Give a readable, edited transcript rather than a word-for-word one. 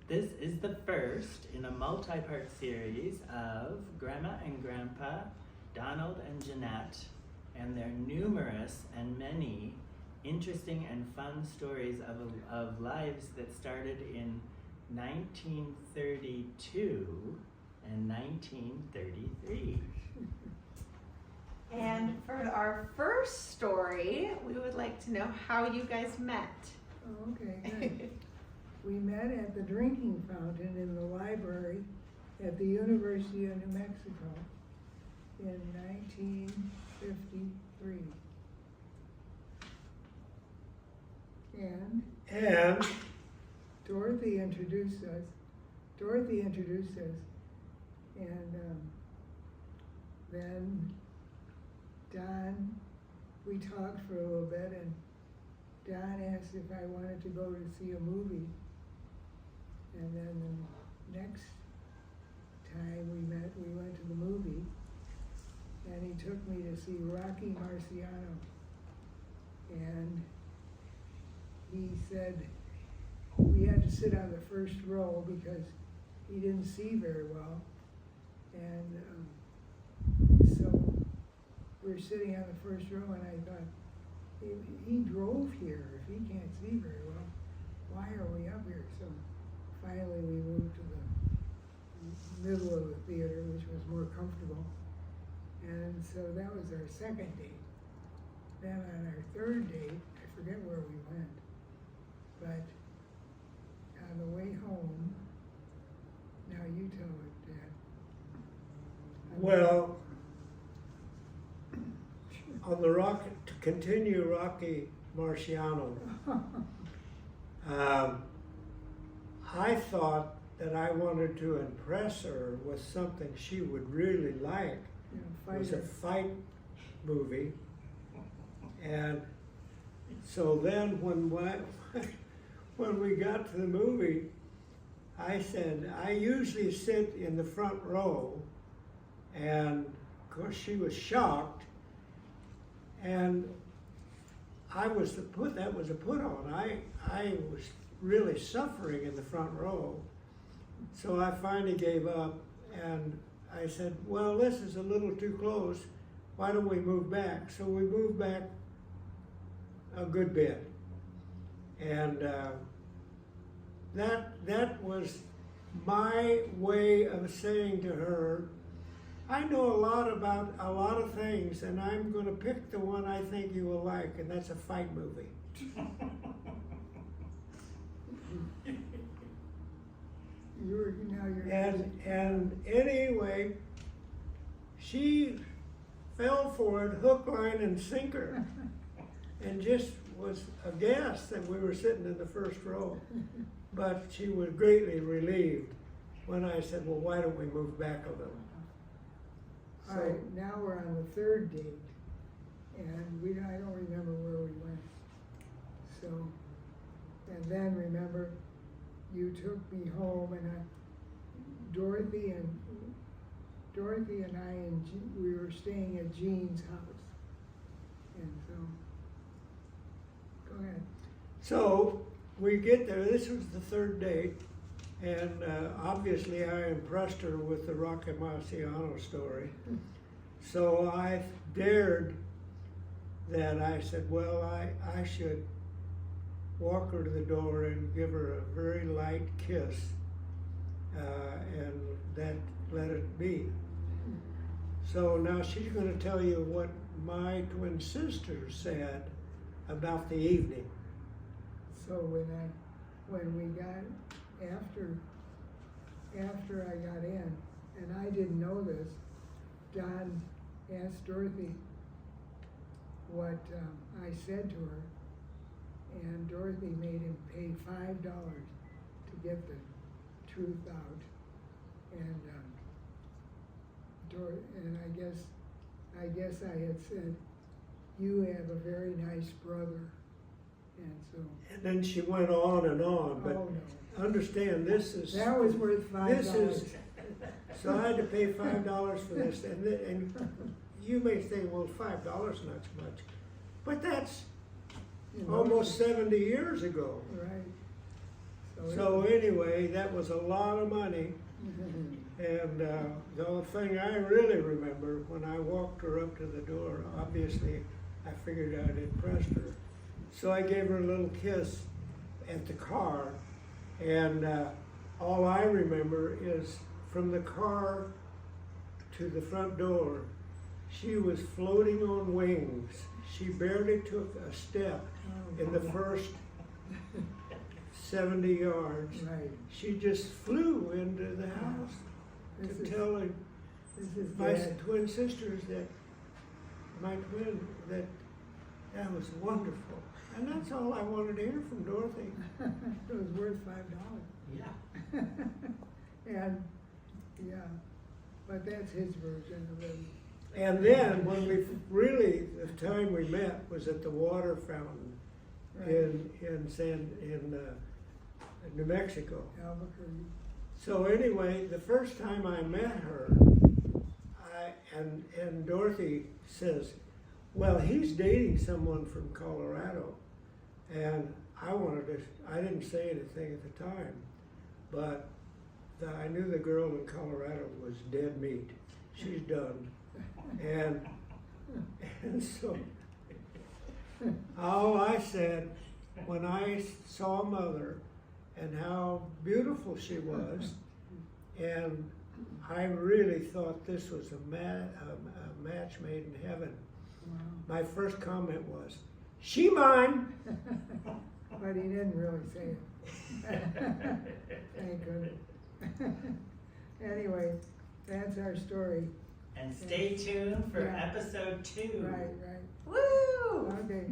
This is the first in a multi-part series of Grandma and Grandpa, Donald and Jeanette, and their numerous and many interesting and fun stories of lives that started in 1932 and 1933. And for our first story, we would like to know how you guys met. Oh, okay, good. We met at the drinking fountain in the library at the University of New Mexico in 1953. And Dorothy introduced us. And then Don, we talked for a little bit, and Don asked if I wanted to go to see a movie. And then the next time we met, we went to the movie, and he took me to see Rocky Marciano. And he said we had to sit on the first row because he didn't see very well. And so we're sitting on the first row, and I thought, he drove here. If he can't see very well, why are we up here? So finally we moved to the middle of the theater, which was more comfortable. And so that was our second date. Then on our third date, I forget where we went, but on the way home, now you tell it, Dad. Well, on the to continue Rocky Marciano, I thought that I wanted to impress her with something she would really like. It was a fight movie. And so then when we got to the movie, I said, I usually sit in the front row, and of course she was shocked, and that was a put on. I was really suffering in the front row. So I finally gave up, and I said, well, this is a little too close. Why don't we move back? So we moved back a good bit. And that was my way of saying to her, I know a lot about a lot of things, and I'm going to pick the one I think you will like, and that's a fight movie. And anyway, she fell for it hook, line, and sinker, and just was aghast that we were sitting in the first row. But she was greatly relieved when I said, well, why don't we move back a little? All right, now we're on the third date, and I don't remember where we went. So, and then remember, you took me home, and Dorothy and I we were staying at Jean's house, and so go ahead. So we get there. This was the third date, and obviously I impressed her with the Rocky Marciano story. So I dared that. I said, well, I should walk her to the door and give her a very light kiss, and that let it be. So now she's going to tell you what my twin sister said about the evening. So when we got after I got in, and I didn't know this, Don asked Dorothy what I said to her, and Dorothy made him pay $5 to get the truth out, and I guess I had said, you have a very nice brother, and so. And then she went on and on, but oh, no. Understand this is. That was worth $5. So I had to pay $5 for this, and you may think, well, $5 not so much, but that's almost 70 years ago. Right. So So anyway, that was a lot of money. And the only thing I really remember, when I walked her up to the door, obviously I figured I'd impressed her. So I gave her a little kiss at the car, and all I remember is from the car to the front door, she was floating on wings. She barely took a step in the first 70 yards. Right. She just flew into the house to tell This is my Dad. twin sisters that that was wonderful. And that's all I wanted to hear from Dorothy. It was worth $5. Yeah. And, yeah, but that's his version of it. And then when we really, the time we met was at the water fountain Right. in New Mexico. Albuquerque. So anyway, the first time I met her, and Dorothy says, well, he's dating someone from Colorado. And I didn't say anything at the time, but I knew the girl in Colorado was dead meat. She's done. And so all I said when I saw Mother and how beautiful she was, and I really thought this was a match made in heaven. Wow. My first comment was, she mine. But he didn't really say it. Thank goodness. Anyway, that's our story. And stay tuned for Yeah. episode 2. Right, right. Woo! Okay.